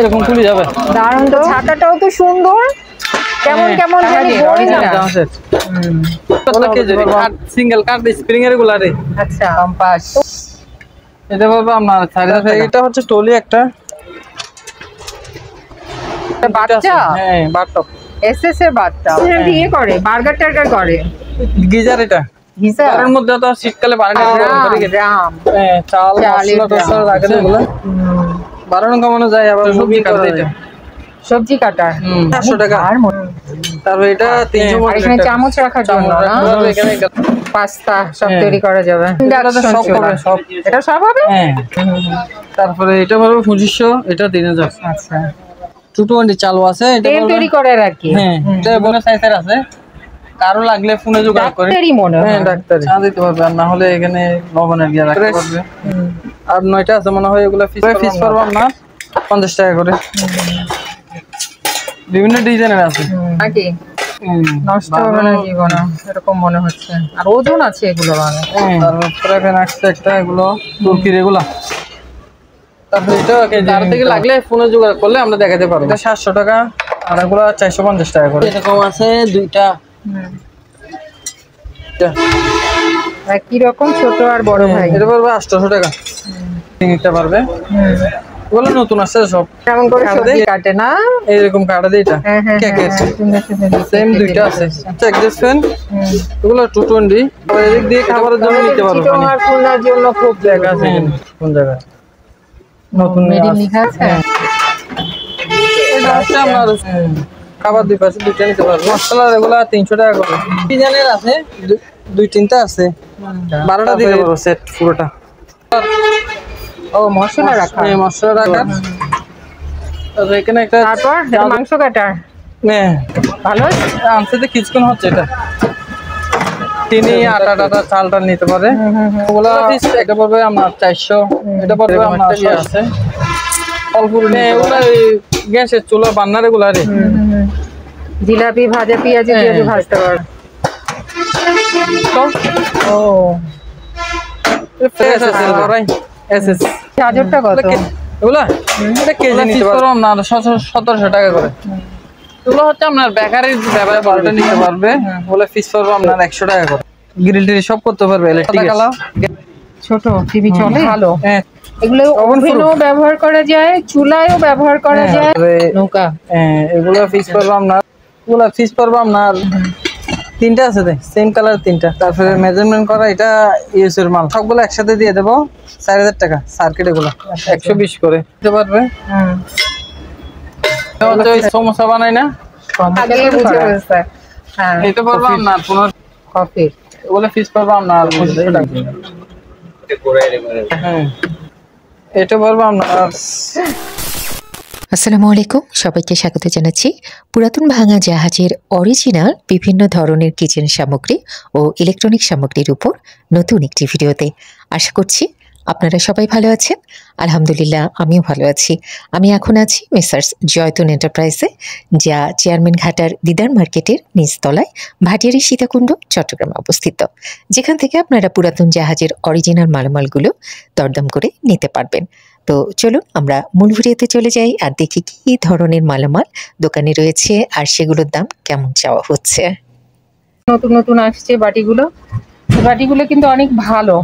এরকম খুলে যাবে। দারুণ তো, ছাতাটাও তো সুন্দর, কেমন কেমন জানি সিঙ্গেল কাট স্প্রিং এর গুলারে। আচ্ছা কম্পাস এটা বলবো আপনার 4000। এটা হচ্ছে টলি একটা বাচ্চা। হ্যাঁ বাথটব এসএস এর বাচ্চা দিয়ে করে বার্গার টার্গার করে। গিজার এটা গিজারের মধ্যে তো শীতকালে পানিটা গরম করে গ্রাম চাল মশলা টসলা রাখে এগুলো 12 কমানো যায়। আবার সবজি কাটা, এটা সবজি কাটা 400 টাকা। তারপর এটা 300 আর এখানে চামচ রাখার জন্য না, এখানে পাস্তা সব তৈরি করা যাবে। সব হবে, সব এটা সব হবে। হ্যাঁ তারপরে এটা বলবো 2500, এটা 3000। আচ্ছা 220 চালু আছে, এটা তৈরি করে রাখি। হ্যাঁ এটা বড় সাইজের আছে, কারো লাগলে ফোনে যোগাযোগ করে। ডাক্তারি মনে হয়, হ্যাঁ ডাক্তারি চা দিতে পারবে, আর না হলে এখানে লবণের গিয়া রাখতে পারবে। আর 9টা আছে মনে হয়, এগুলা ফিস করব না 50 টাকা করে। বিভিন্ন ডিজাইনের আছে নাকি নষ্ট হবে না জীবনে এরকম মনে হচ্ছে। আর ওজন আছে এগুলো অনেক। তারপরে এখানে আসছে একটা, এগুলো তুর্কির এগুলা। তারপরে এটা কার থেকে লাগলে ফোনে যোগাযোগ করলে আমরা দেখাতে পারবো। এটা 700 টাকা, আর এগুলো 450 টাকা করে। এরকম আছে দুইটা। কি রকম ছোট আর বড় ভাই? এটা পারবে 800 টাকা, নিতে পারবে। এগুলো নতুন আসছে সব, কেমন করে সবজি কাটে না এইরকম কাটা দেয়। এটা কেকের সেম দুইটা আছে। চেক দিচ্ছেন এগুলো 220। আর এদিক দিয়ে খাবারের জন্য নিতে পারবে। তোমার খুলনার জন্য খুব জায়গা আছে। কোন জায়গা নতুন লেখা আছে? এটা হচ্ছে আপনার খাবার দুই পাশে দুইটা নিতে পারবে। মশলা এগুলো 300 টাকা করে। ডিজাইনের আছে দুই তিনটা আছে, 12টা দিতে পারবো সেট পুরোটা। ও মশলা রাখা, মশলা রাখার। তারপর এখানে একটা, তারপর মাংস কাটার। হ্যাঁ ভালো আনছে তো, কিছুক্ষণ হচ্ছে। এটা তিনি আটা টাটা চালটা নিতে পারে। ওগুলো এটা পড়বে আপনার 400, এটা পড়বে আপনার 800 আছে। অল্প ওগুলো গ্যাসের চুলা বান্নার এগুলো রে। জিলাপি ভাজা পেঁয়াজ দিয়ে ভাজতে পারবে। ও ফ্রেশ আছে ওরাই। এসএস চার্জারটা কত এগুলা? এটা কেজি নিতে পারবো না 1700 টাকা করে। এগুলো হচ্ছে আপনার বেকারির ব্যাপারে 12টা নিতে পারবে। বলে ফিস পড়বে আপনার 100 টাকা করে। গ্রিল টিল সব করতে পারবে। ইলেকট্রিক ছোট টিভি চলে ভালো। এগুলো ওভেনও ব্যবহার করা যায়, চুলায়ও ব্যবহার করা যায়। নৌকা এগুলো ফিস পড়বে আপনার, এগুলো ফিস পড়বে আপনার 3টা আছে, সেম কালার 3টা। তারপরে মেজারমেন্ট করা, এটা ইউএস এর মাল। সবগুলো একসাথে দিয়ে দেবো 4000 টাকা। সার্কিট এগুলো 120 করে দিতে পারবে। সমোসা বানাই না, এটা পারবো আপনার 15 কফি। এগুলো ফিস পারবো আপনার 2500 টাকা। হ্যাঁ এটা পারবো আপনার। আসসালামু আলাইকুম, সবাইকে স্বাগত জানাচ্ছি পুরাতন ভাঙা জাহাজের অরিজিনাল বিভিন্ন ধরনের কিচেন সামগ্রী ও ইলেকট্রনিক সামগ্রীর উপর নতুন একটি ভিডিওতে। আশা করছি আপনারা সবাই ভালো আছেন। আলহামদুলিল্লাহ আমিও ভালো আছি। আমি এখন আছি মেসার্স জয়তুন এন্টারপ্রাইজে, যা চেয়ারম্যান ঘাটার দিদার মার্কেটের নিচতলায় ভাটিয়ারি সীতাকুণ্ড চট্টগ্রামে অবস্থিত, যেখান থেকে আপনারা পুরাতন জাহাজের অরিজিনাল মালামালগুলো দরদাম করে নিতে পারবেন। তো চলুন আমরা মূল ভিডিওতে চলে যাই আর দেখি কি ধরনের মালামাল দোকানে রয়েছে আর সেগুলোর দাম কেমন চাওয়া হচ্ছে। নতুন নতুন আসছে বাটিগুলো। বাটিগুলো কিন্তু অনেক ভালো।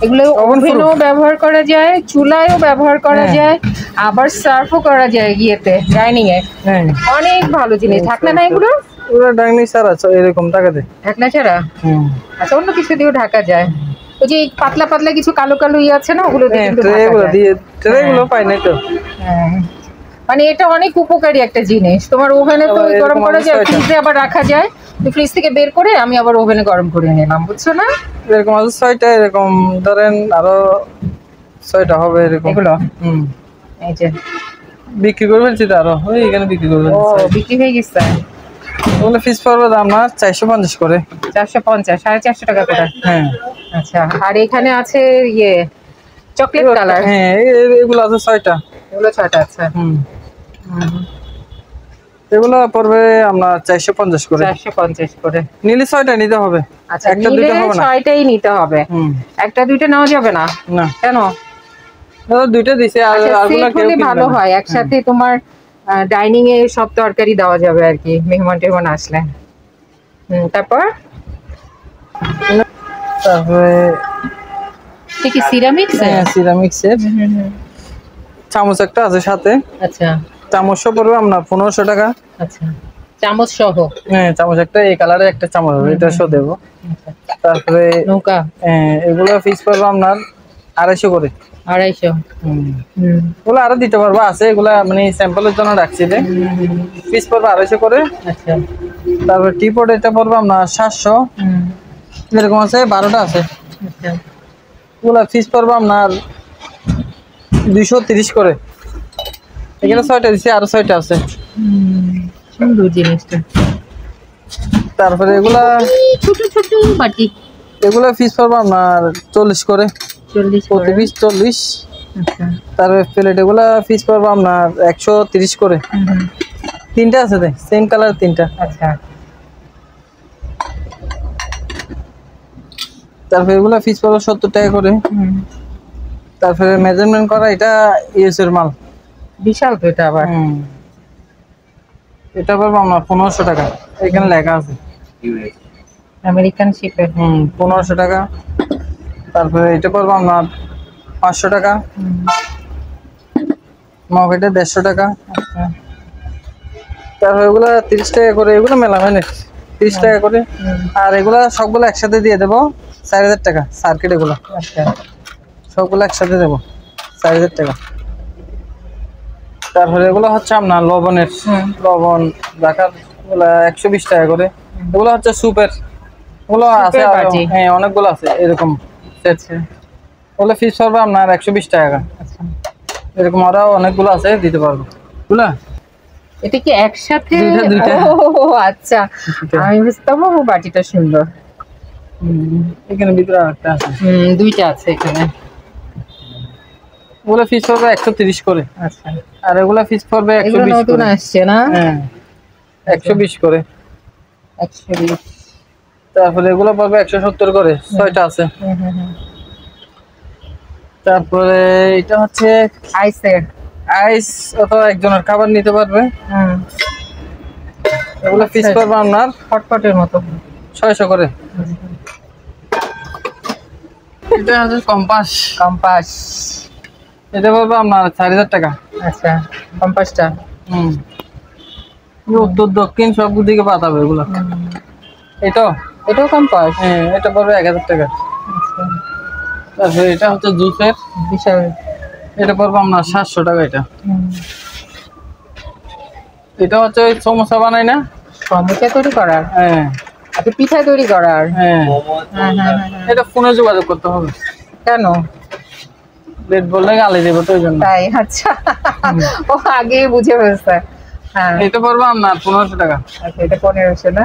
এগুলো ওভেনও ব্যবহার করা যায়, চুলায়ও ব্যবহার করা যায়, আবার সার্ভও করা যায় গিয়েতে ডাইনিং এ। অনেক ভালো জিনিস। ঢাকনা না এগুলো? পুরো ডাইনিং ছাড়া এরকম টাকা দেয়। ঢাকনা ছাড়া? আচ্ছা অন্য কিছু দিয়েও ঢাকা যায়। ওই যে পাতলা পাতলা কিছু কালো কালো আছে না, ওগুলো দিয়ে ট্রেগুলো পাই না তো। মানে এটা অনেক উপকারী একটা জিনিস। তোমার ওভেনে তো গরম করা যায়, ফ্রিজে আবার রাখা যায়। ফ্রিজ থেকে বের করে আমি আবার ওভেনে গরম করে নিলাম, বুঝছো না? এরকম আছে 6টা, এরকম ধরেন আরো 6টা হবে এরকম। এগুলো এই যে বিক্রি করে ফেলছি তো, আরো ওই এখানে বিক্রি করে ফেলছি। ও বিক্রি হয়ে গেছে। ওগুলো ফিস পড়বে দাম না 450 করে। 450, 450 টাকা করে। হ্যাঁ আচ্ছা। আর এখানে আছে ইয়ে চকলেট কালার। হ্যাঁ এগুলো আছে 6টা। এগুলো 6টা আছে। এগুলো পড়বে আপনার 450 করে। 450 করে নিলে 6টা নিতে হবে। আচ্ছা একটা দুইটা হবে না, 6টাই নিতে হবে। একটা দুইটা নেওয়া যাবে না? না। কেন? দুইটা দিছে আর আচ্ছা, আরগুলা সেট কেউ হলে কিনবে ভালো না। হয়, একসাথে তোমার ডাইনিং এ সব তরকারি দেওয়া যাবে আর কি, মেহমান টেহমান আসলে। তারপর তারপরে এটা কি সিরামিক্স? হ্যাঁ সিরামিক্সের চামচ একটা আছে সাথে। আচ্ছা চামচও পড়বে আপনার 1500 টাকা। আচ্ছা, চামচ সহ? হ্যাঁ চামচ একটা এই কালারের একটা চামচ হবে, এটা সহ দেবো। তারপরে নৌকা এগুলো পিস পড়বে আপনার 250 করে। 250? এগুলো আরো দিতে পারবো, আছে এগুলা মানে স্যাম্পলের জন্য রাখছি। পিস পড়বে 250 করে। আচ্ছা। তারপর টিপট এটা পড়বে আপনার 700, এরকম আছে 12টা আছে। আচ্ছা এগুলা পিস পড়বে আপনার 230 করে। এখানে 6টা দিচ্ছি, আরো 6টা আছে। সুন্দর জিনিসটা। তারপরে এগুলা ছোট ছোট বাটি, এগুলা পিস পড়বে আপনার 40 করে, 40 প্রতি পিস 40। আচ্ছা তারপরে প্লেট এগুলা পিস পড়বে আপনার 130 করে। 3টা আছে, সেম কালার 3টা। আচ্ছা। তারপরে এগুলা পিস পড়বে 70 টাকা করে। তারপরে মেজারমেন্ট করা, এটা ইউএস এর মাল, বিশাল তো এটা আবার। এটা পড়বে আপনার 1500 টাকা, এখানে লেখা আছে আমেরিকান শিপের। 1500 টাকা। তারপরে এটা পড়বে আপনার 500 টাকা। মগ এটা 150 টাকা। আচ্ছা তারপরে এগুলা 30 টাকা করে, এগুলো মেলা মানে 30 টাকা করে। আর এগুলা সবগুলো একসাথে দিয়ে দেবো 4000 টাকা সার্কিট। এগুলো আচ্ছা সবগুলো একসাথে দেবো 4000 টাকা। তারপরে এগুলো হচ্ছে আপনার লবণের, লবণ রাখার, এগুলা 120 টাকা করে। এগুলো হচ্ছে সুপের, এগুলো আছে আরো, হ্যাঁ অনেকগুলো আছে এরকম সেট। ওগুলো ফিস পড়বে আপনার 120 টাকা। আচ্ছা, এরকম আরো অনেকগুলো আছে, দিতে পারবো। বুঝলা, এটা কি একসাথে? দুইটা। ও আচ্ছা, আমি বুঝতাম। ও বাটিটা সুন্দর। এখানে ভিতরে আরেকটা আছে। দুইটা আছে এখানে। ওগুলো ফিস পড়বে 130 করে। আচ্ছা, আর এগুলা ফিস পড়বে এগুলো 120 নতুন করে। আসছে না? হ্যাঁ 120 করে। 120। তারপরে এগুলো পড়বে 170 করে, 6টা আছে। তারপরে এটা হচ্ছে আইসের আইস, অথবা একজনের খাবার নিতে পারবে। এগুলো ফিস পড়বে আপনার ফটফটের মতো 600 করে। এটা হচ্ছে কম্পাস। কম্পাস। এটা পড়বে আপনার 4000 টাকা। আচ্ছা, কম্পাসটা উত্তর দক্ষিণ সব দিকে পাঠাবে এগুলো। এটাও কম্পাস? হ্যাঁ, এটা পড়বে 1000 টাকা। তারপরে এটা হচ্ছে জুসের, বিশাল। এটা পড়বে আপনার 700 টাকা। এটা হচ্ছে ওই সমোসা বানাই না, সমোসা তৈরি করার? হ্যাঁ। আচ্ছা, পিঠা তৈরি করার? হ্যাঁ, এটা ফোনে যোগাযোগ করতে হবে। কেন? রেট বললে গালি দেবো তো, ওই জন্য। তাই? আচ্ছা, ও আগে বুঝে ফেলছে। হ্যাঁ, এটা পড়বে আপনার 1500 টাকা। আচ্ছা, এটা 1500 না?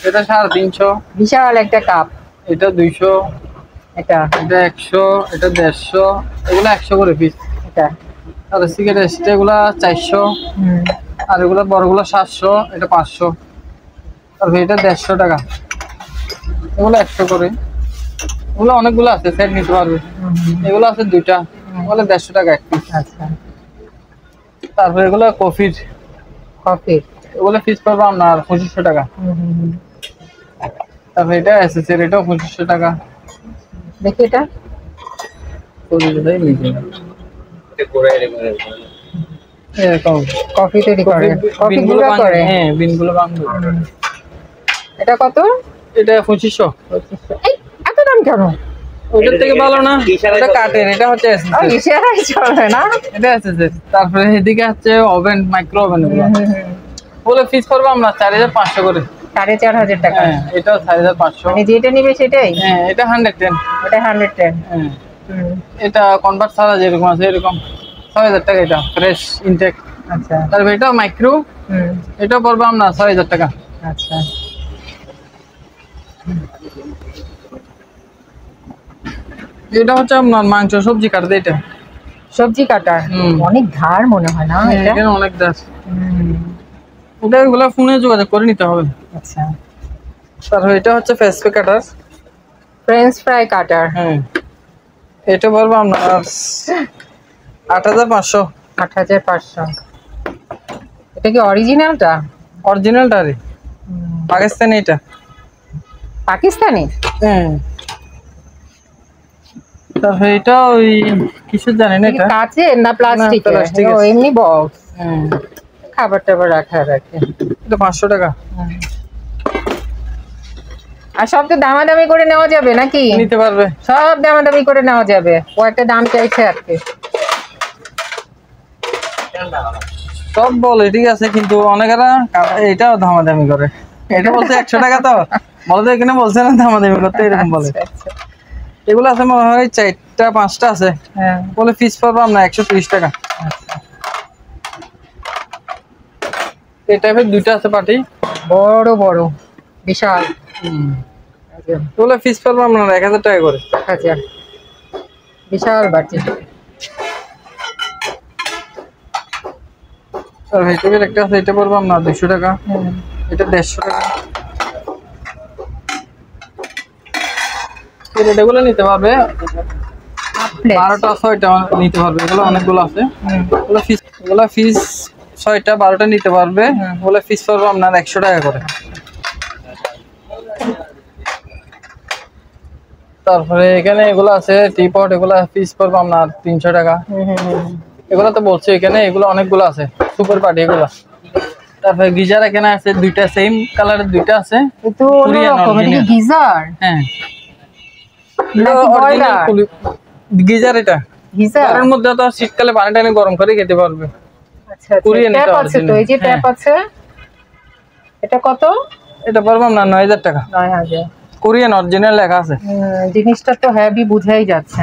এটা 350। বিশাল একটা কাপ। এটা 200, এটা 100, এটা 150, এগুলো 100 করে পিস। এটা আর সিগারেট এগুলা 400, আর এগুলো বড়গুলো 700, এটা 500। তারপরে এটা 150 টাকা, এগুলো 100 করে। এগুলো অনেকগুলো আছে, সেট নিতে পারবে। এগুলো আছে 2টা, এগুলো 150 টাকা এক পিস। আচ্ছা, তারপরে এগুলো কফির, এগুলো পিস পাবো আপনার 2500 টাকা। তারপরে এটা এসএসের, এটাও 2500 টাকা। দেখি এটা এরকম কফি তৈরি করে, কফি গুঁড়া করে। হ্যাঁ, বিনগুলো বাংলো। এটা কত? এটা 2500। এই এত দাম কেন? ওইটার থেকে ভালো না, এটা কাঠের, এটা হচ্ছে ইশারাই চলে না? এটা এসএসের। তারপরে এদিকে হচ্ছে ওভেন, মাইক্রো ওভেন। বলে ফিস করবো আমরা 4500 করে। 4500 টাকা? হ্যাঁ, এটাও 4500। মানে যেটা নিবে সেটাই? হ্যাঁ, এটা 110। ওটা 110? হ্যাঁ, এটা কনভার্ট ছাড়া যেরকম আছে এরকম 6000 টাকা। এটা ফ্রেশ ইনটেক। আচ্ছা, তারপরে এটা মাইক্রো, এটা পড়বে আমরা 6000 টাকা। আচ্ছা, এটা হচ্ছে আপনার মাংস সবজি কাটতে। এটা সবজি কাটার? অনেক ধার মনে হয় না এটা? এখানে অনেক দাস। ওটা এগুলো ফোনে যোগাযোগ করে নিতে হবে। আচ্ছা, তারপরে এটা হচ্ছে ফেসপে কাটার, ফ্রেঞ্চ ফ্রাই কাটার। হ্যাঁ। এটা বলবো আপনার 8500। 8500। এটা কি অরিজিনালটা? অরিজিনালটা রে, পাকিস্তানি এটা। পাকিস্তানি? হ্যাঁ। তারপরে এটা ওই কিছু জানি না, এটা কাচের না প্লাস্টিক? প্লাস্টিকের। ও এমনি বক্স, হ্যাঁ। খাবার টাবার রাখে। এটা 500 টাকা। আর সব তো দামাদামি করে নেওয়া যাবে নাকি? নিতে পারবে, সব দামাদামি করে নেওয়া যাবে। ও একটা দাম চাইছে আর কি। সব বলে ঠিক আছে, কিন্তু অনেকেরা এটাও দামাদামি করে। এটা বলছে 100 টাকা, তো বলে তো এখানে বলছে না দামাদামি করতে, এরকম বলে। এগুলো আছে মনে হয় 4টা 5টা আছে। হ্যাঁ, বলে পিস পড়বো আমরা 130 টাকা। এই টাইপের 2টা আছে পাটি, বড় বড় বিশাল। বলে পিস পড়বো আমরা 1000 টাকা করে। আচ্ছা, বিশাল বাটি। আর এই টাইপের একটা আছে, এটা পড়বো আমরা 200 টাকা। এটা 150 টাকা। এগুলো নিতে পারবে, 12টা 6টা নিতে পারবে। এগুলো অনেকগুলো আছে। এগুলো ফিস 6টা 12টা নিতে পারবে। এগুলো ফিস পড়বো আপনার 100 টাকা করে। তারপরে এখানে এগুলো আছে টিপট, এগুলো পিস পড়বো আপনার 300 টাকা। এগুলো তো বলছে এখানে, এগুলো অনেকগুলো আছে, সুপার পার্টি এগুলো। তারপরে গিজার এখানে আছে 2টা, সেম কালারের 2টা আছে। তো অন্যরকম, এটা কি গিজার? হ্যাঁ, নাকি বয়লার? গিজার। এটা গিজার এর মধ্যে তো শীতকালে পানি টানি গরম করে খেতে পারবে। আচ্ছা, ট্যাপ আছে তো, এই যে ট্যাপ আছে। এটা কত? এটা পড়বো আপনার 9000 টাকা। 9000। কোরিয়ান অরিজিনাল লেখা আছে। জিনিসটা তো হেভি বুঝাই যাচ্ছে।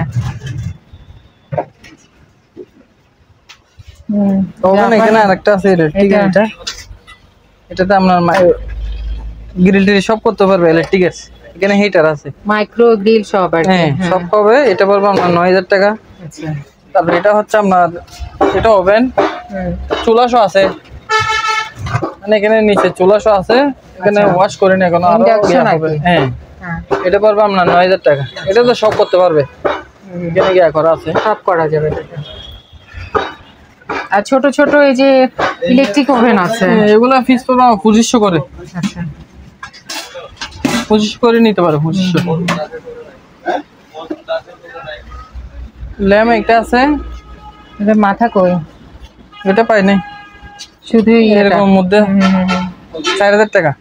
ওখানে এখানে আরেকটা আছে ইলেকট্রিক। এটা এটাতে আপনার গ্রিল টিল সব করতে পারবে ইলেকট্রিকের। এখানে হিটার আছে, মাইক্রো গ্রিল সব আর কি। হ্যাঁ সব পাবে। এটা পড়বে আপনার 9000 টাকা। আচ্ছা, তারপরে এটা হচ্ছে আপনার, এটা ওভেন, চুলাশো আছে। মানে এখানে নিচে চুলাশো আছে, এখানে ওয়াশ করে না এখন আরো ইন্ডাকশন হবে। আছে। হ্যাঁ, এটা পড়বে আপনার 9000 টাকা। এটা তো সব করতে পারবে, এখানে গিয়া করা আছে, সব করা যাবে। আর ছোট ছোট এই যে ইলেকট্রিক ওভেন আছে, এগুলা ফিস পড়বে 2500 করে। আচ্ছা, 2500 করে নিতে পারো। 2500। ল্যাম্প একটা আছে, এটা মাথা কই? এটা পাই নাই, শুধু এরকম মধ্যে 4000 টাকা।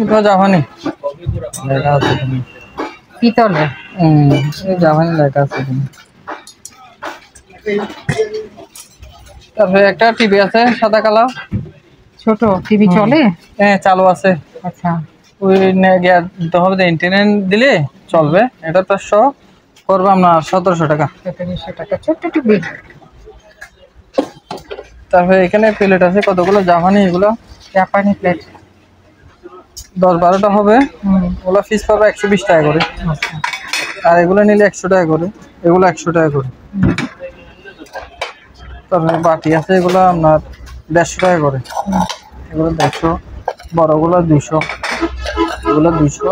এটা জাপানি লেখা আছে, পিতলের। জাপানি লেখা আছে। তারপরে একটা টিভি আছে সাদা কালো, ছোট টিভি চলে? হ্যাঁ চালু আছে। আচ্ছা, ওই দিতে হবে, ইন্টারনেট দিলে চলবে। এটা তো করবে আপনার 1700 টাকা। 1700 টাকা ছোট্ট টিভি। তারপরে এখানে প্লেট আছে কতগুলো জাপানি, এগুলো জাপানি প্লেট 10-12টা হবে। ওগুলো ফিস পাবে 120 টাকা করে। আর এগুলো নিলে 100 টাকা করে, এগুলো 100 টাকা করে। তারপরে বাটি আছে, এগুলো আপনার 150 টাকা করে। এগুলো 150, বড়গুলো 200, এগুলো 200।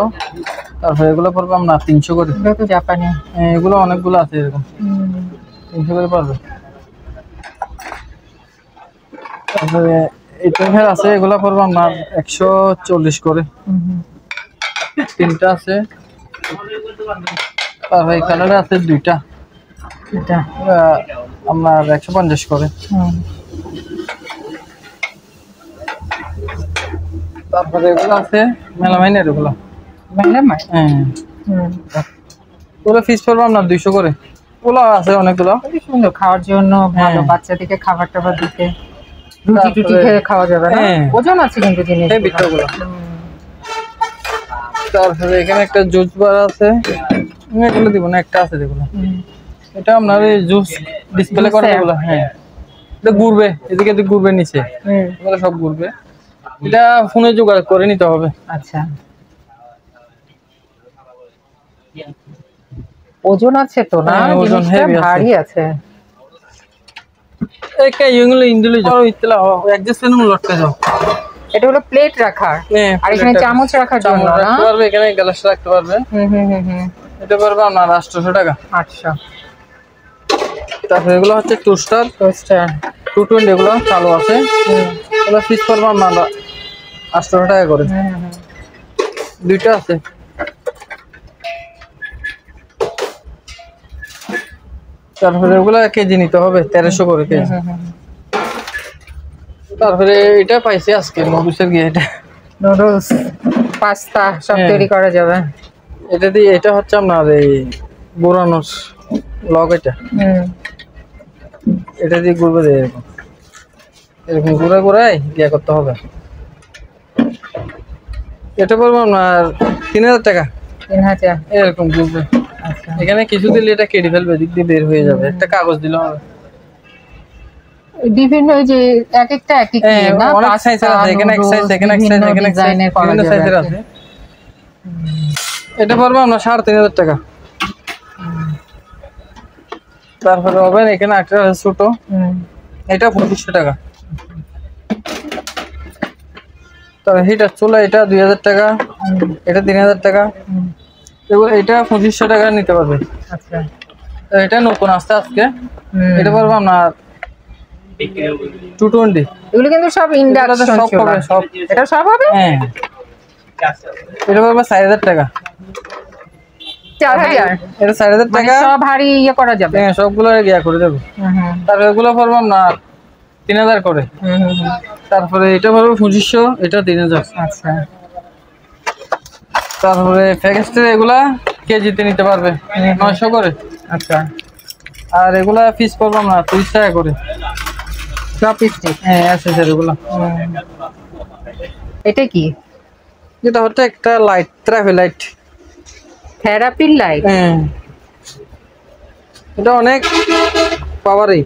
তারপরে এগুলো পড়বে আপনার 300 করে। এগুলো তো জাপানি। এগুলো অনেকগুলো আছে এরকম, 300 করে পারবে। তারপরে এটা আছে, এগুলো পড়বে আপনার 140 করে। 3টা আছে। তারপরে এই কালারে আছে 2টা, এটা আপনার 150 করে। তারপরে এগুলো আছে মেলামাইনের, এগুলো মেলামাইন। হ্যাঁ, ওগুলো ফিস পড়বে আপনার 200 করে। ওগুলো আছে অনেকগুলো, সুন্দর, খাওয়ার জন্য ভালো, বাচ্চাদেরকে খাবার টাবার দিতে, রুটি টুটি খেয়ে খাওয়া যাবে না। ওজন আছে কিন্তু জিনিস ভিতরগুলো। তারপরে এখানে একটা জুস বার আছে, এগুলো দিব না, একটা আছে যেগুলো। এটা আপনার জুস ডিসপ্লে করে এগুলো। হ্যাঁ, এটা ঘুরবে, এদিকে এদিকে ঘুরবে, নিচে এগুলো সব ঘুরবে। এটা ফোনে জোগাড় করে নিতে হবে। আচ্ছা, ওজন আছে তো না? ওজন জিনিসটা ভারী আছে। এই কে ইংলি ইন্ডিলি যাও ইতলা ও অ্যাডজাস্ট করুন লটকে যাও। এটা হলো প্লেট রাখার, হ্যাঁ, আর এখানে চামচ রাখার জন্য চামচ না? রাখতে পারবে, এখানে গ্লাস রাখতে পারবে। এটা পারবে আপনার 800 টাকা। আচ্ছা, তারপরে এগুলো হচ্ছে টোস্টার, টোস্টার 220 এগুলো চালু আছে। এগুলো পিস পারবে আপনার 800 টাকা করে। দুইটা আছে। তারপরে ওগুলা কেজি নিতে হবে 1300 করে কেজি। তারপরে এটা পাইছি আজকে মবিসের গিয়ে, এটা নুডলস, পাস্তা সব হ্যাঁ। তৈরি করা যাবে। এটা দিয়ে, এটা হচ্ছে আপনার এই বোরানোর লগ, এটা দিয়ে ঘুরবে দিয়ে এরকম এরকম ঘুরে ঘুরাই ইয়ে করতে হবে। এটা পড়বে আপনার 3000 টাকা। 3000। এরকম ঘুরবে। আচ্ছা, এখানে কিছু দিলে এটা কেটে ফেলবে, দিক দিয়ে বের হয়ে যাবে। একটা কাগজ দিলে হবে। বিভিন্ন যে এক একটা এক এক হ্যাঁ, না, অনেক সাইজের আছে। এখানে এক সাইজ, এখানে এক সাইজ, এখানে এক সাইজ, বিভিন্ন সাইজের আছে। এটা পড়বে আপনার 3500 টাকা। তারপরে ওভেন এখানে একটা আছে ছোট, এটা 2500 টাকা। তারপর হিটার চুলা, এটা 2000 টাকা, এটা 3000 টাকা। এটা 2500 টাকা নিতে পারবে। আচ্ছা, তো এটা নতুন আসছে আজকে। এটা পারবে আপনার 220। এগুলো কিন্তু সব ইন্ডাকশন সব চুলা। হবে, সব। এটা সব হবে? হ্যাঁ, এটা পারবে 4000 টাকা। 4000? এটা 4000 মানে টাকা। সব ভারী ইয়ে করা যাবে? হ্যাঁ, সবগুলো ইয়া করে দেবো। তারপরে এগুলো পারবো আপনার 3000 করে। তারপরে এটা পারবো 2500, এটা 3000। আচ্ছা, তারপরে প্যাকেজটা এগুলা কেজিতে নিতে পারবে 900 করে। আচ্ছা, আর এগুলা পিস পড়বো আমরা 30 টাকা করে। চপস্টিক। হ্যাঁ, আছে স্যার এগুলা। এটা কি? যেটা হচ্ছে একটা লাইট, ট্রাফিক লাইট। থেরাপির লাইট? হ্যাঁ, এটা অনেক পাওয়ারই,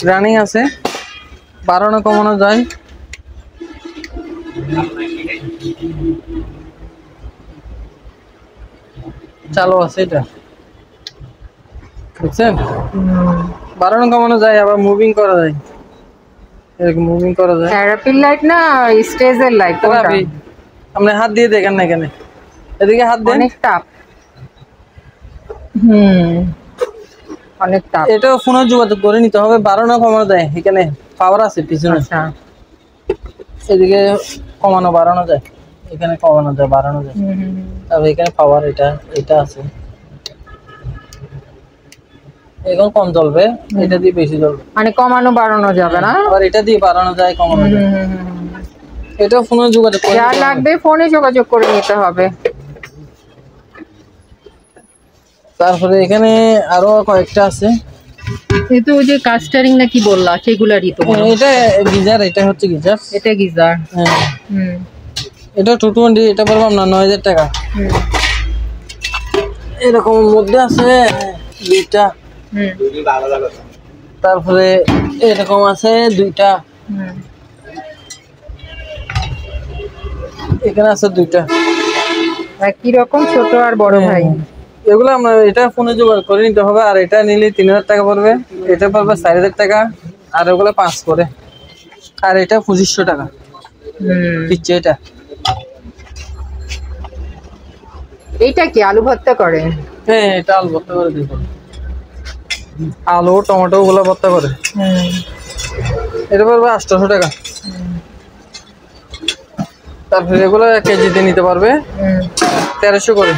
রানিং আছে, বাড়ানো কমানো যায়। চালু আছে এটা, বুঝছেন? বাড়ানো কমানো যায়, আবার মুভিং করা যায়। এরকম মুভিং করা যায়। থেরাপির লাইট না স্টেজের লাইট? থেরাপি। আপনি হাত দিয়ে দেখেন না, এখানে এদিকে হাত দেন। অনেক তাপ। অনেক তাপ। এটা ফোনে যোগাযোগ করে নিতে হবে, বাড়ানো কমানো যায়। এখানে পাওয়ার আছে পিছনে। আচ্ছা, এদিকে কমানো বাড়ানো যায়, এখানে কমানো যায় বাড়ানো যায়। তারপর এখানে পাওয়ার, এটা এটা আছে। এখন কম জ্বলবে, এটা দিয়ে বেশি জ্বলবে। মানে কমানো বাড়ানো যাবে না? আবার এটা দিয়ে বাড়ানো যায়, কমানো যায়। এটা ফোনে যোগাযোগ করে যা নিতে হবে। লাগবে ফোনে যোগাযোগ করে নিতে হবে। তারপরে এখানে আরো কয়েকটা আছে। কিন্তু ওই যে কাস্টারিং না কি বললা, সেগুলারই তো? এটা গিজার, এটা হচ্ছে গিজার। এটা গিজার। হ্যাঁ, এটা 220, এটা পড়বো আপনার 9000 টাকা। এরকম মধ্যে আছে দুইটা। তারপরে এরকম আছে দুইটা, এখানে আছে দুইটা। একই রকম, ছোট আর বড় ভাই। এগুলো আমরা এটা ফোনে জোগাড় করে নিতে হবে। আর এটা নিলে 3000 টাকা পড়বে, এটা পড়বে 4000 টাকা, আর ওগুলো 5 করে। আর এটা 2500 টাকা দিচ্ছে এটা। এইটা কি আলু ভর্তা করে? হ্যাঁ, এটা আলু ভর্তা করে দিব। আলু টমেটো ওগুলো ভর্তা করে। এটা পড়বে 800 টাকা। তারপরে এগুলো কেজিতে নিতে পারবে 1300 করে।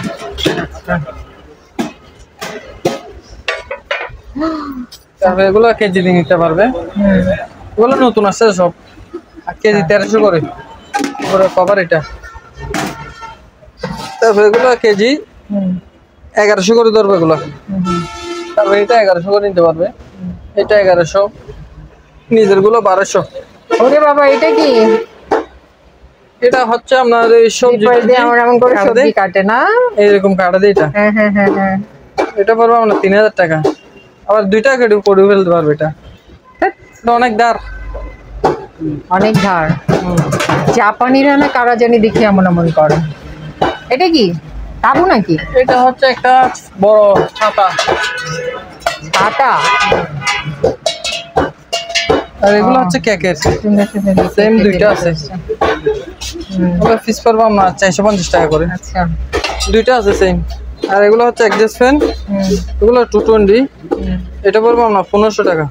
তারপরে এগুলো কেজিতে নিতে পারবে। এগুলো নতুন আসছে সব, কেজি 1300 করে কভার এটা। তারপরে এগুলো কেজি 1100 করে ধরবে এগুলো। তারপরে এটা 1100 করে নিতে পারবে, এটা 1100, নিজের গুলো 1200। ওরে বাবা, এটা কি? এটা হচ্ছে আপনার এই সবজি আমরা এমন করে সবজি কাটে না, এইরকম কাটা দিয়ে এটা। হ্যাঁ হ্যাঁ হ্যাঁ হ্যাঁ। এটা পড়বে আপনার 3000 টাকা। আবার দুইটা কেটে করে ফেলতে পারবে। এটা অনেক দার, অনেক ধার। জাপানিরা না কারা জানি দেখি এমন এমন করে। এটা কি তাবু নাকি? এটা হচ্ছে একটা বড় ছাতা। ছাতা? আর এগুলো হচ্ছে কেকের, সেম দুইটা আছে। ওগুলো পিস পড়বে আপনার 450 টাকা করে। আচ্ছা, দুইটা আছে সেম। আর এগুলো হচ্ছে অ্যাডজাস্ট ফ্যান, এগুলো 220, এটা পড়বে আপনার 1500 টাকা।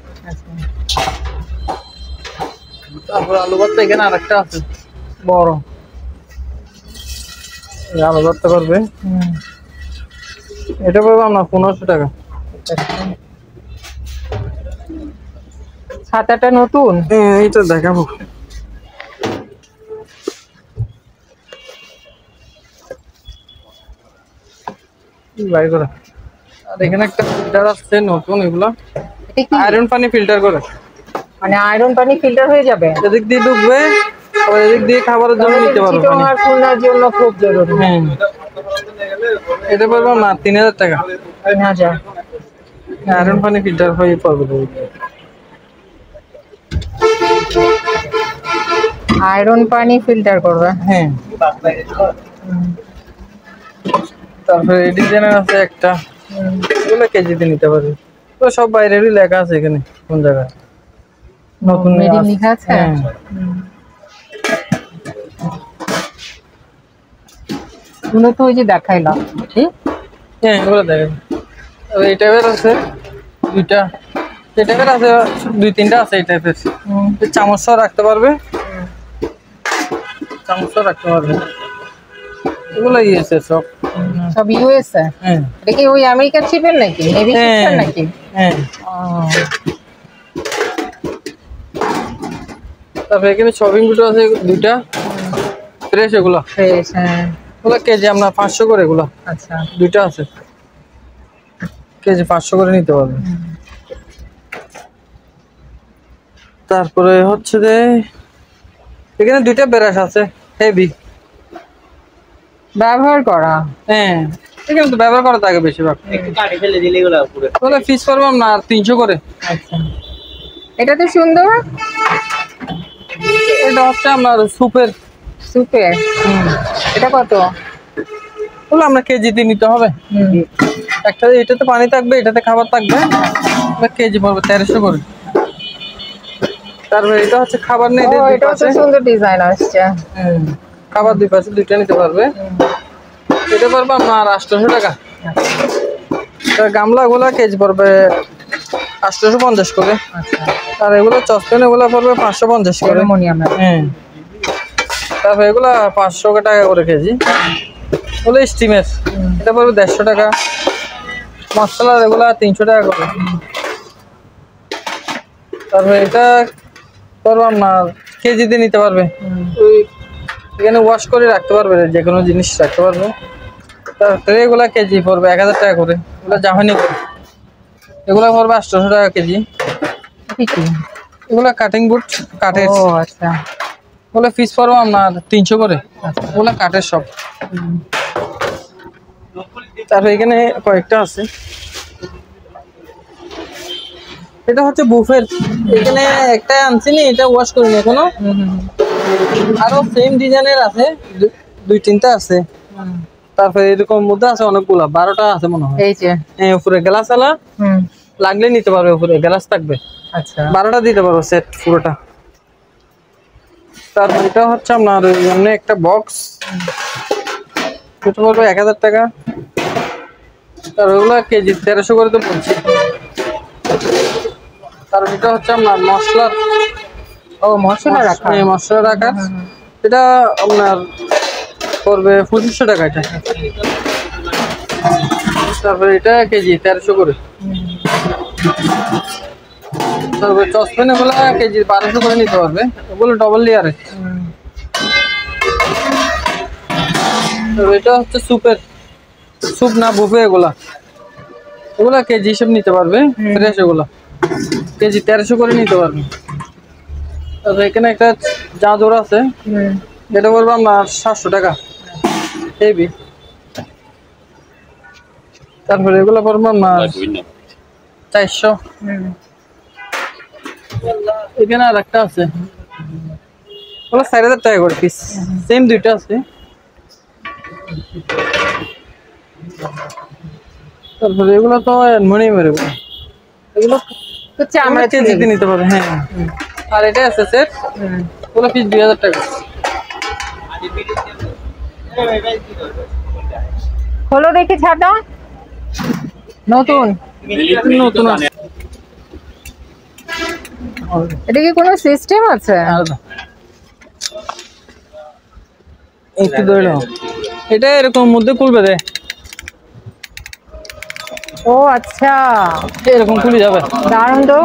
তারপর আলু ভর্তা এখানে আরেকটা আছে বড়, আলু ভর্তা করবে, এটা পড়বে আপনার 1500 টাকা। ছাতাটা নতুন, এইটা দেখাবো। বাই করা। আর এখানে একটা ফিল্টার আছে নতুন, এগুলা আয়রন পানি ফিল্টার করে, মানে আয়রন পানি ফিল্টার হয়ে যাবে, এদিক দিয়ে ঢুকবে আবার এদিক দিয়ে খাবারের জন্য নিতে পারবে পানি। আর খুলনার জন্য খুব জরুরি। হ্যাঁ, এটা পড়বে না 3000 টাকা। 3000 আয়রন পানি ফিল্টার হয়ে পড়বে। আয়রন পানি ফিল্টার করবে। হ্যাঁ, তারপরে এই ডিজাইনের আছে একটা, এগুলো কেজিতে নিতে পারবে। তো সব বাইরেরই লেখা আছে এখানে কোন জায়গায় নতুন লেখা আছে। এগুলো তো ওই যে দেখাইলাম। হ্যাঁ, এগুলো দেখেন। এই টাইপের আছে দুইটা, এই টাইপের আছে 2-3টা আছে এই টাইপের। চামচও রাখতে পারবে, চামচও রাখতে পারবে। এগুলো ইয়েছে সব, সব ইউএসএ। হ্যাঁ। এটা কি ওই আমেরিকার চিপের নাকি, নেভি চিপের নাকি? হ্যাঁ। তারপরে এখানে শপিং বুট আছে দুইটা ফ্রেশ, এগুলো ফ্রেশ। হ্যাঁ, ওগুলো কেজি আপনার 500 করে, এগুলো আচ্ছা। দুইটা আছে কেজি 500 করে নিতে পারবে। তারপরে হচ্ছে যে এখানে দুইটা ব্রাশ আছে হেভি, ব্যবহার করা। হ্যাঁ, এখানে তো ব্যবহার করা থাকে বেশিরভাগ। তাহলে ফিস করবো আপনার 300 করে। আচ্ছা, এটা তো সুন্দর। এটা হচ্ছে আপনার সুপের। সুপের, এটা কত? বলে আমরা কেজিতে নিতে হবে। একটা এটাতে পানি থাকবে, এটাতে খাবার থাকবে, কেজি পড়বে 1300 করে। তারপরে এটা হচ্ছে খাবার নেই, এটা তো সুন্দর ডিজাইন আসছে। খাবার দুই পাশে দুইটা নিতে পারবে, এটা পড়বে আপনার 800 টাকা। গামলা গুলা কেজি পড়বে 850 করে। আর এগুলো চসপেন, এগুলো পড়বে 550 করে। হ্যাঁ, তারপরে এগুলা 500 টাকা করে কেজি। ওগুলো স্টিমের, এটা পড়বে 150 টাকা। মশলার এগুলা 300 টাকা করে। তারপরে এটা পড়বে আপনার কেজিতে নিতে পারবে, এখানে ওয়াশ করে রাখতে পারবে, যে কোনো জিনিস রাখতে পারবে। তারপরে এগুলা কেজি পড়বে 1000 টাকা করে। এগুলো জাহানি করে, এগুলা পড়বে 800 টাকা কেজি। এগুলা কাটিং বুট, কাঠের। আচ্ছা, ওগুলো পিস পড়বে আপনার 300 করে। ওগুলা কাঠের সব। তারপরে এখানে কয়েকটা আছে, এটা হচ্ছে বুফের। এখানে একটা আনছি নি, এটা ওয়াশ করিনি এখনো। আরো সেম ডিজাইনের আছে 2-3টা আছে। তারপরে এরকম মধ্যে আছে অনেকগুলা, 12টা আছে মনে হয়। এই যে উপরে গ্লাস আলা লাগলে নিতে পারবে, উপরে গ্লাস থাকবে। আচ্ছা, 12টা দিতে পারবো সেট পুরোটা। তারপর এটা হচ্ছে আপনার এমনি একটা বক্স, এটা পড়বে 1000 টাকা। আর ওগুলো কেজি 1300 করে তো বলছি। আর এটা হচ্ছে আপনার মশলার, মশলা রাখা। মশলা রাখার, এটা আপনার পড়বে 2500 টাকা এটা। তারপরে এটা কেজি 1300 করে। তারপরে চসপেন এগুলো কেজি 1200 করে নিতে পারবে, ওগুলো ডবল লেয়ারে। এটা হচ্ছে সুপের, সুপ না বুফে, এগুলা এগুলা কেজি হিসেব নিতে পারবে, ফ্রেশ এগুলা কেজি 1300 করে নিতে পারবে। তারপরে এখানে একটা চাদর আছে, এটা পড়বে আপনার 700 টাকা হেভি। তারপরে এগুলো পড়বে আপনার 400। এখানে আর একটা আছে, ওগুলো 4000 টাকা করে পিস, সেম দুইটা আছে। তারপরে এগুলো তো অ্যালুমিনিয়ামের, এগুলো তো চামড়া কেজিতে নিতে পারবে। হ্যাঁ, আর এটা এসএস এর পুরো পিস 2000 টাকা। হলো দেখি ছাতা নতুন নতুন আছে। এটা কি কোনো সিস্টেম আছে? একটু ধরে এটা এরকম মধ্যে খুলবে রে। ও আচ্ছা, এরকম খুলে যাবে, দারুণ তো।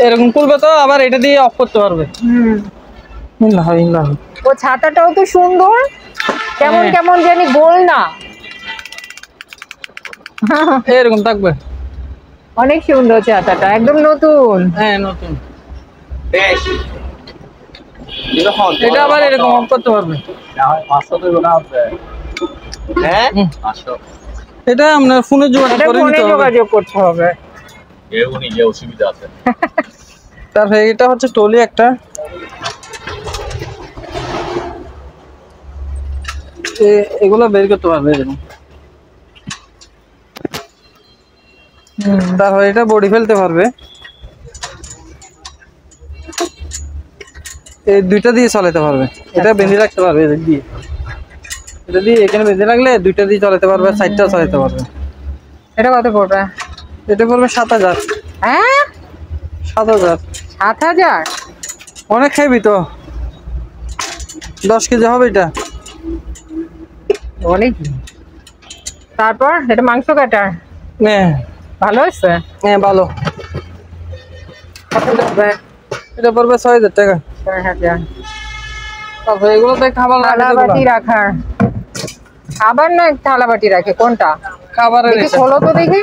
এরকম খুলবে তো আবার এটা দিয়ে অফ করতে পারবে। ও ছাতাটাও তো সুন্দর, কেমন কেমন জানি গোল না, এরকম থাকবে। অনেক সুন্দর ছাতাটা, একদম নতুন। হ্যাঁ নতুন। এটা আবার এরকম অফ করতে পারবে। হ্যাঁ এটা আপনার ফোনে যোগাযোগ এটা করে ফোনে নিতে হবে। যোগাযোগ করতে হবে। কেউ নিজে অসুবিধা আছে। তারপরে এটা হচ্ছে টলি একটা, এগুলো বের করতে পারবে এরকম। তারপরে এটা বডি ফেলতে পারবে, এই দুইটা দিয়ে চালাতে পারবে। এটা বেঁধে রাখতে পারবে এদিক দিয়ে, এটা দিয়ে এখানে বেঁধে রাখলে দুইটা দিয়ে চালাতে পারবে, সাইডটাও চালাতে পারবে। এটা কত পড়বে? এটা পড়বে 7000। হ্যাঁ 7000 7000? অনেক হেভি তো, 10 কেজি হবে এটা। অনেক। তারপর এটা মাংস কাটার, হ্যাঁ ভালো আছে। হ্যাঁ ভালো। কত পড়বে? এটা পড়বে 6000 টাকা। 6000। তারপরে এগুলোতে খাবার থালা বাটি রাখার, খাবার না থালা বাটি রাখে কোনটা? খাবারের দেখি এটা। খোলো তো দেখি।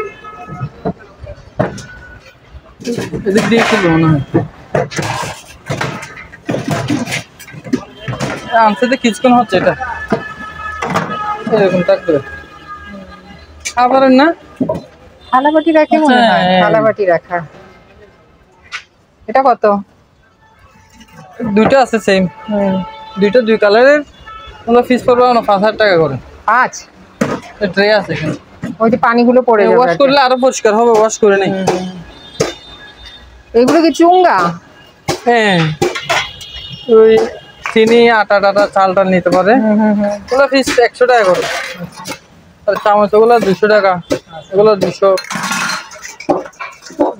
এদিক দিয়ে খুলবে মনে হয়। আনতে কিছুক্ষণ হচ্ছে এটা, এরকম থাকবে। খাবারের না, থালা বাটি রাখে মনে হয়, আচ্ছা, থালা বাটি রাখার। এটা কত? দুইটা আছে সেম, দুইটা দুই কালারের। ওগুলো ফিস পড়বে 5000 টাকা করে। 5? ট্রে আছে এখানে, ওই যে পানিগুলো পড়ে যাবে। ওয়াশ করলে আরো পরিষ্কার হবে, ওয়াশ করে নেই। এগুলো কি চুঙ্গা? হ্যাঁ ওই চিনি আটা টাটা চালটা নিতে পারে। ওগুলো ফিস 100 টাকা করে। আর চামচ ওগুলো 200 টাকা, এগুলো 200।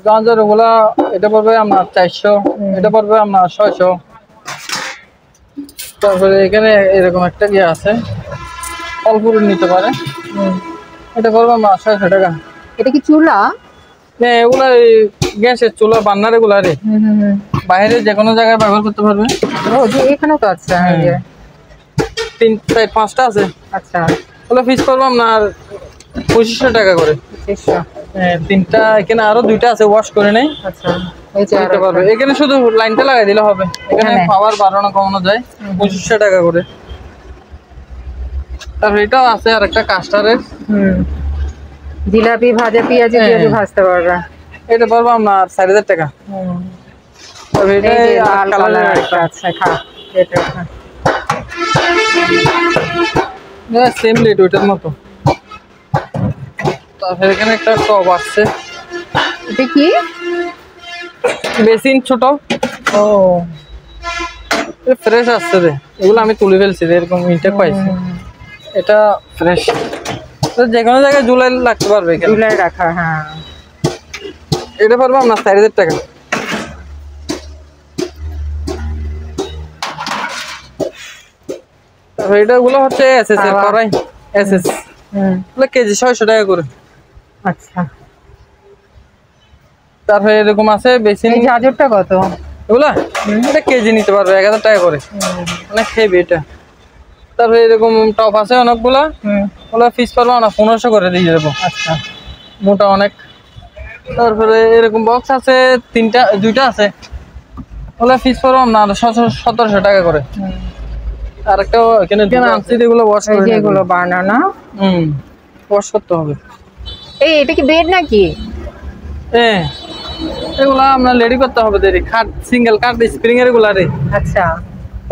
গাঁজার ওগুলা এটা পড়বে আপনার 400, এটা পড়বে আপনার 600। তারপরে এখানে এরকম একটা ইয়ে আছে, ফলপুর নিতে পারে, এটা পড়বে আপনার 600 টাকা। এটা কি চুলা? হ্যাঁ এগুলা গ্যাসের চুলা, বান্নার এগুলা রে, বাইরে যে কোনো জায়গায় ব্যবহার করতে পারবে। ও যে এখানেও তো আছে। এই যে 3 4 5টা আছে। আচ্ছা, ওগুলো ফিস করবো আপনার 2500 টাকা করে। 2500। হ্যাঁ 3টা, এখানে আরো 2টা আছে, ওয়াশ করে নেই আচ্ছা, এই যে দিতে পারবে। এখানে শুধু লাইনটা লাগাই দিলে হবে, এখানে হ্যাঁ। পাওয়ার বাড়ানো কমানো যায়। 2500 টাকা করে। তারপর এটাও আছে আর একটা কাস্টারের, জিলাপি ভাজা, পেঁয়াজি পেঁয়াজি ভাজতে পারবে। এটা পারবো আপনার 4000 টাকা। তারপর এটা এই যে আর লাল কালারের কালার একটা, আছে, খা এটা খা। সেম লেট ওইটার মতো। তারপর এখানে একটা টব আসছে, এটা কি? বেসিন ছোট, ও ফ্রেশ আসছে রে, এগুলো আমি তুলে ফেলছি রে, এরকম ইনটেক পাইছি। এটা ফ্রেশ, যে কোনো জায়গায় জুলাই লাগতে পারবে এখানে। চুলায় রাখা। হ্যাঁ এটা পারবো আপনার 4000 টাকা। তারপর এটাগুলো হচ্ছে এসএস এর কড়াই, এসএস এগুলো কেজি 600 টাকা করে। আচ্ছা, তারপরে এরকম আছে বেসিন, এই ঝাঁঝরটা কত? এগুলা এটা কেজি নিতে পারবে 1000 টাকা করে, অনেক হেভি এটা। তারপরে এরকম টপ আছে অনেকগুলা, ওগুলো পিস পারবো না 1500 করে দিয়ে দেবো। আচ্ছা, মোটা অনেক। তারপরে এরকম বক্স আছে দুইটা আছে, ওগুলো পিস পারবো না 1700 টাকা করে। আর একটা এখানে আনছি, এগুলো ওয়াশ এই করে যে নেবো। এগুলো বানানো। ওয়াশ করতে হবে। এই এটা কি বেড নাকি? হ্যাঁ এগুলা আপনার রেডি করতে হবে, দেরি খাট, সিঙ্গেল কাট স্প্রিং এর গুলা রে। আচ্ছা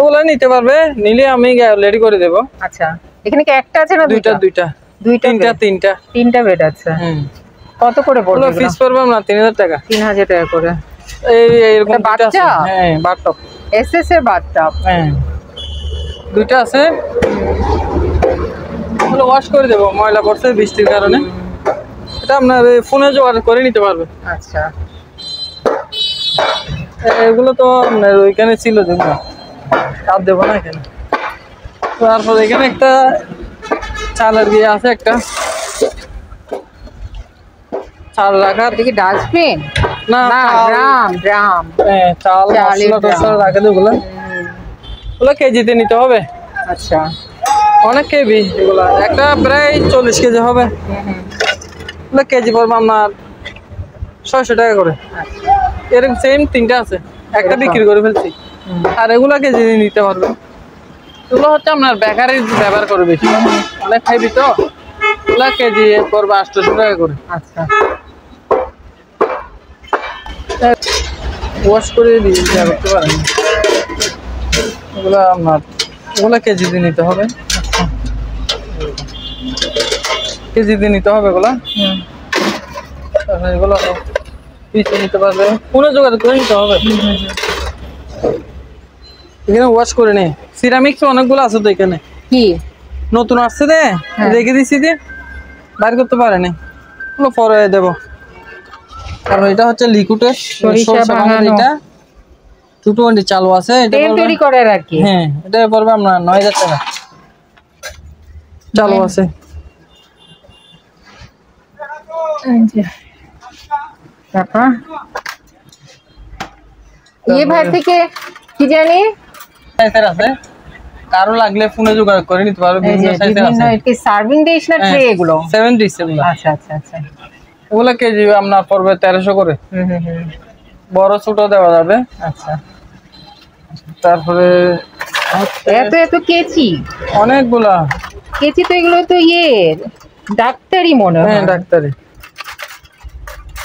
ওগুলা নিতে পারবে, নিলে আমি রেডি করে দেবো। আচ্ছা, এখানে কি একটা আছে না দুইটা দুইটা? তিনটা তিনটা বেড আছে। কত করে পড়বে? ফিস পড়বে না 3000 টাকা। 3000 টাকা করে। এইরকম এটা দুইটা আছে। বাচ্চা? হ্যাঁ বাথটব। এসএস এর বাথটব। হ্যাঁ দুইটা আছে, ওগুলো ওয়াশ করে দেবো, ময়লা পড়ছে বৃষ্টির কারণে। এটা আপনার ফোনে জোগাড় করে নিতে পারবে। আচ্ছা, এগুলো তো আপনার ওইখানে ছিল, যেগুলো আর দেবো না এখানে। তারপর এখানে একটা চালের দিয়ে আছে, একটা চাল রাখার। এটা কি ডাস্টবিন? না না, ড্রাম ড্রাম। হ্যাঁ চাল চালের মশলা টসলা ড্রাম। রাখে ওগুলো, ওগুলো কেজিতে নিতে হবে। আচ্ছা, অনেক কেজি এগুলা, একটা প্রায় 40 কেজি হবে। ওগুলো কেজি পড়বে আপনার 600 টাকা করে। এরকম সেম তিনটা আছে, একটা বিক্রি করে ফেলছি। আর এগুলা কেজি নিতে পারবে। এগুলো হচ্ছে আপনার বেকারি ব্যবহার করে বেশি, অনেক খাইবি তো, ওগুলা কেজি পড়বে 800 টাকা করে। আচ্ছা। ওয়াশ করে দিয়ে করতে পারেন। এগুলা আপনার, এগুলা কেজিতে নিতে হবে, কেজিতে নিতে হবে এগুলা। এগুলো পিসে নিতে পারবে, ফোনে যোগাযোগ করে নিতে হবে। এখানে ওয়াশ করে নে, সিরামিক্স অনেকগুলো আছে তো এখানে, কি নতুন আসছে দে, রেখে দিচ্ছি দিয়ে বাইর করতে পারেনি, ওগুলো পরে দেবো। কারণ এটা হচ্ছে লিকুইডের সরিষা ভাঙানো। এটা 220 চালু আছে, এটা তেল তৈরি করে আর কি। হ্যাঁ এটা পড়বে আপনার 9000 টাকা চালু আছে। তারপর ভাই থেকে কি জানি সাইজের আছে, কারো লাগলে ফোনে যোগাযোগ করে নিতে পারবে, বিভিন্ন সাইজের আছে। কি সার্ভিং ডিশ না ট্রে এগুলো? 7 ডিশ এগুলো। আচ্ছা আচ্ছা আচ্ছা। এগুলো কেজি আপনার পড়বে 1300 করে, বড় ছোট দেওয়া যাবে। আচ্ছা, তারপরে এত এত কেচি, অনেকগুলা কেচি তো এগুলো তো ডাক্তারি মনে হয়। হ্যাঁ ডাক্তারি,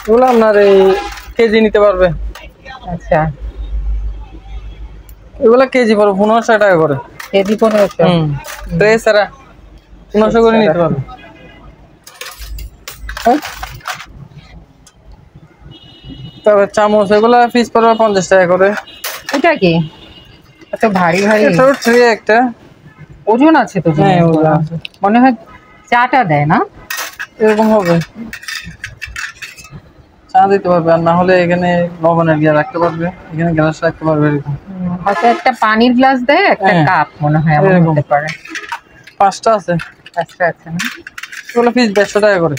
এগুলো আপনার এই কেজি নিতে পারবে। আচ্ছা, এগুলা কেজি পড়বে 1500 টাকা করে। কেজি 1500। ট্রে ছাড়া 1500 করে নিতে পারবে। তারপরে চামচ, এগুলা পিস পড়বে 50 টাকা করে। এটা কি এত ভারী ভারী? এটা ট্রে একটা, ওজন আছে তো হ্যাঁ জিনিসগুলো। ওগুলা আছে। মনে হয় চাটা দেয় না? এরকম হবে, চা দিতে পারবে, আর না হলে এখানে লবণের গিয়ে রাখতে পারবে, এখানে গ্লাস রাখতে পারবে। এরকম হয়তো একটা পানির গ্লাস দেয়, একটা হ্যাঁ। কাপ মনে হয় এমন এরকম। হতে পারে। 5টা আছে, আচ্ছা আচ্ছা। এগুলো পিস 150 টাকা করে।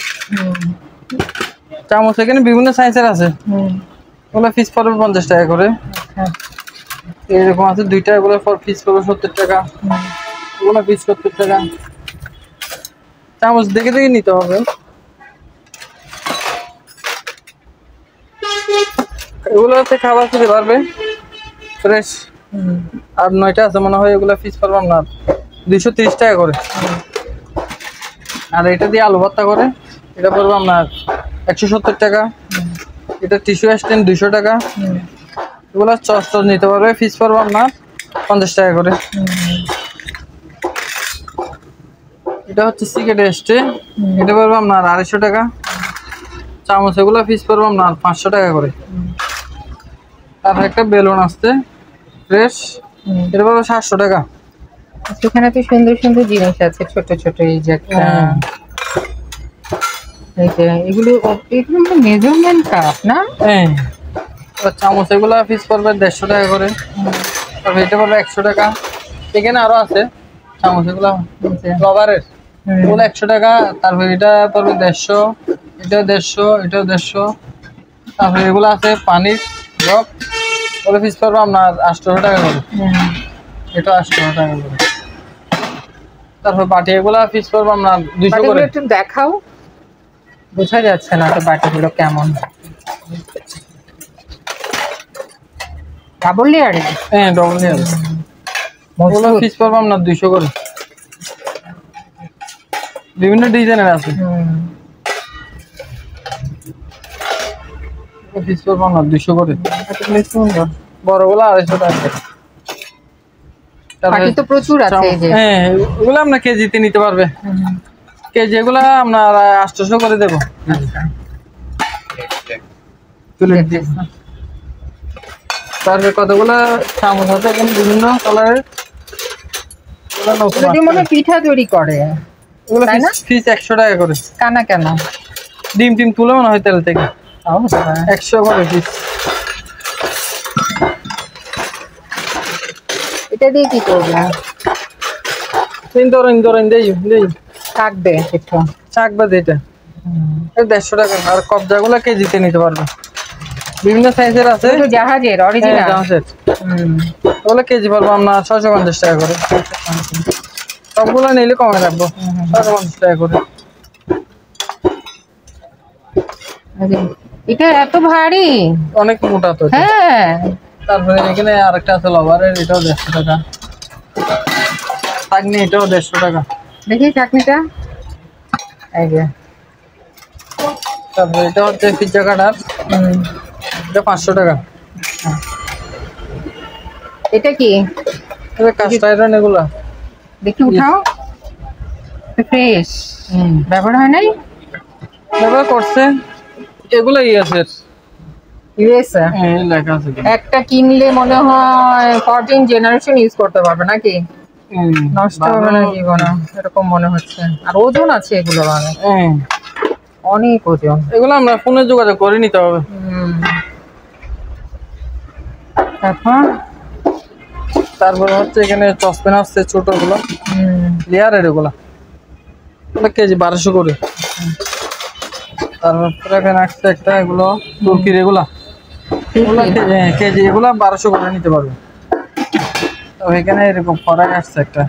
চামচ এখানে বিভিন্ন সাইজের আছে, ওগুলো পিস পড়বে 50 টাকা করে। এরকম আছে দুইটা, এগুলো পিস পড়বে 70 টাকা, ওগুলো পিস 70 টাকা। চামচ দেখে দেখে নিতে হবে। এগুলো হচ্ছে খাবার খেতে পারবে ফ্রেশ। আর 9টা আছে মনে হয়, এগুলো পিস পড়বে আপনার 230 টাকা করে। আর এটা দিয়ে আলু ভর্তা করে, এটা পড়বে আপনার 170 টাকা। এটা টিস্যু স্ট্যান্ড 200 টাকা। এগুলো চস নিতে পারবে, পিস পড়বে আপনার 50 টাকা করে। এটা হচ্ছে সিগারেট স্টে, এটা পড়বে আপনার 250 টাকা। চামচ এগুলো পিস পড়বে আপনার 500 টাকা করে। তারপর একটা বেলুন আসছে ফ্রেশ, এটা পড়বে 700 টাকা। সেখানে তো সুন্দর সুন্দর জিনিস আছে, ছোট ছোট। এই যে একটা, এই যে এগুলো মেজারমেন্ট কাপ না? হ্যাঁ, চামচ এগুলো পিস পড়বে 150 টাকা করে। তারপর এটা পড়বে 100 টাকা। এখানে আরো আছে চামচ, এগুলো রবারের, এগুলো 100 টাকা। তারপর এটা পড়বে 150, এটাও 150, এটাও 150। তারপরে এগুলো আছে পানির জগ, ওগুলো পিস পড়বে আপনার 800 টাকা করে। এটা 800 টাকা করে। তারপর বাটি, এগুলো পিস পড়বে আপনার 200 করে। একটু দেখাও, বোঝা যাচ্ছে না তো বাটিগুলো কেমন। ডাবল লেয়ারে? হ্যাঁ ডবল লেয়ার, ওগুলো পিস পড়বে আপনার 200 করে। বিভিন্ন ডিজাইনের আছে, পিস পড়বে আপনার 200 করে। বড়গুলো 250 টাকা। বাটি তো প্রচুর আছে। এই যে হ্যাঁ, ওগুলো আপনার কেজিতে নিতে পারবে। কেজি এগুলো আপনার 800 করে দেবো। তুলে তারপরে কতগুলো চামচ আছে এখানে বিভিন্ন কালারের। যদি মনে হয় পিঠা তৈরি করে, এগুলো তাই না? পিস 100 টাকা করে। কানা কেন? ডিম টিম তুলে মনে হয় তেল থেকে। তাও হতে পারে। 100 করে পিস। এটা দিয়ে কি করবে? ইন্দোরেন দেই থাকবে একটু। চাকবা এটা 150 টাকা। আর কবজাগুলো কেজিতে নিতে পারবে, বিভিন্ন সাইজের আছে। এটা জাহাজের অরিজিনাল। ওগুলো কেজি পড়বো আপনার 650 টাকা করে। সবগুলো নিলে কমে রাখবো, 650 টাকা করে। এটা এত ভারী, অনেক মোটা তো। হ্যাঁ। তারপরে এখানে আরেকটা আছে লবারের, এটাও 150 টাকা। চাকনি এটাও 150 টাকা। দেখি চাটনিটা। এই যে তারপরে এটা হচ্ছে পিজ্জা কাটার, এটা 500 টাকা। এটা কি? কাস্ট আয়রন এগুলা দেখি উঠাও। ফ্রেশ, ব্যবহার হয় নাই? ব্যবহার করছে। এগুলো ইয়েসের, ইউএসএ। হ্যাঁ লেখা আছে। একটা কিনলে মনে হয় 14 জেনারেশন ইউজ করতে পারবে নাকি? নষ্ট হবে না জীবনে, এরকম মনে হচ্ছে। আর ওজন আছে এগুলো, অনেক ওজন। এগুলো আমরা ফোনে যোগাযোগ করে নিতে হবে। তারপরে হচ্ছে এখানে চসপেন আসছে ছোট গুলো, লেয়ারের এগুলা কেজি 1200 করে। তারপর এখানে আসছে একটা, এগুলো তুর্কির, এগুলা কেজি এগুলা 1200 করে নিতে পারবে। তো এখানে এরকম ফরাক আসছে একটা,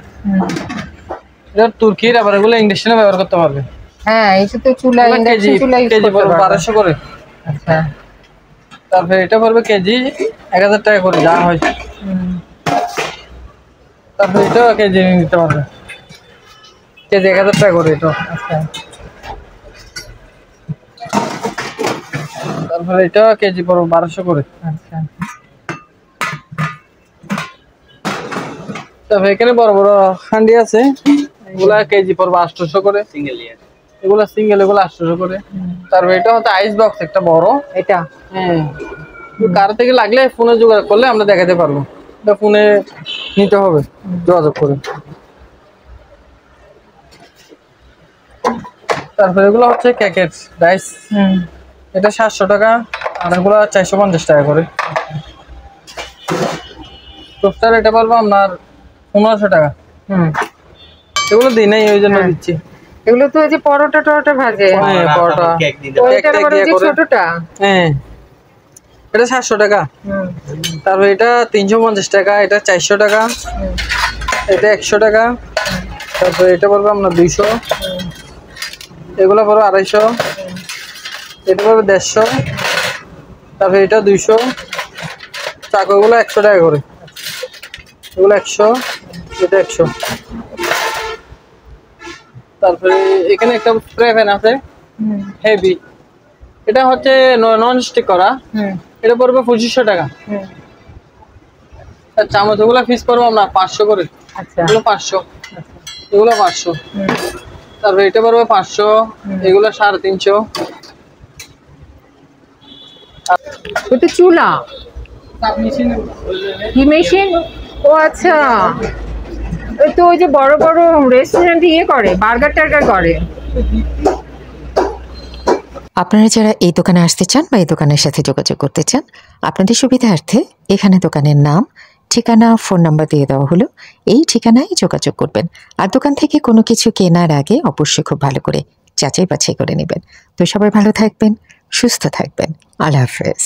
এটা তুর্কির। আবার এগুলো ইন্ডাকশনে ব্যবহার করতে পারবে। হ্যাঁ, এই তো চুলা, ইন্ডাকশন চুলা ইউজ কেজি করতে পারবে। 1200 করে। আচ্ছা। তারপরে এটা পড়বে কেজি 1000 টাকা করে, যা হয়। তারপরে এটা কেজি নিতে পারবে, কেজি 1000 টাকা করে এটা। আচ্ছা। তারপরে এটা কেজি পড়বে 1200 করে। আচ্ছা। তারপরে এখানে বড় বড় হান্ডি আছে, এগুলা কেজি পড়বে 800 করে। সিঙ্গেল ইয়ার এগুলা, সিঙ্গেল এগুলো 800 করে। তারপরে এটা হচ্ছে আইস বক্স একটা বড়, এটা কার থেকে লাগলে ফোনে যোগাযোগ করলে আমরা দেখাতে পারবো। এটা ফোনে নিতে হবে যোগাযোগ করে। তারপরে এগুলো হচ্ছে কেকের ডাইস, এটা 700 টাকা। আর এগুলো 450 টাকা করে। টোস্টার এটা পারবো আপনার 1500 টাকা। এগুলো দিই নাই, ওই জন্য দিচ্ছি। এগুলো তো এই যে পরোটা টরোটা ভাজে। পরোটা, ওইটার আবার ওই যে ছোটটা, এটা 700 টাকা। তারপর এটা 350 টাকা, এটা 400 টাকা, এটা 100 টাকা। তারপর এটা পড়বে আপনার 200, এগুলো পড়বে 250, এটা পড়বে 150, তারপর এটা 200। চাকুগুলো 100 টাকা করে, এগুলো 100, এটা 100। তারপরে এখানে একটা স্প্রে প্যান আছে হেভি, এটা হচ্ছে নন স্টিক করা, এটা পড়বে 2500 টাকা। আর চামচ ওগুলো পিস পড়বো আপনার 500 করে। এগুলো 500, এগুলো 500। তারপরে এটা পড়বে 500, এগুলো 350। এটা চুলা কি মেশিন? ও আচ্ছা, ওই তো ওই যে বড় বড় রেস্টুরেন্টে ইয়ে করে, বার্গার টার্গার করে। আপনারা যারা এই দোকানে আসতে চান বা এই দোকানের সাথে যোগাযোগ করতে চান, আপনাদের সুবিধার্থে এখানে দোকানের নাম, ঠিকানা, ফোন নাম্বার দিয়ে দেওয়া হলো। এই ঠিকানায় যোগাযোগ করবেন। আর দোকান থেকে কোনো কিছু কেনার আগে অবশ্যই খুব ভালো করে যাচাই বাছাই করে নেবেন। তো সবাই ভালো থাকবেন, সুস্থ থাকবেন। আল্লাহ হাফেজ।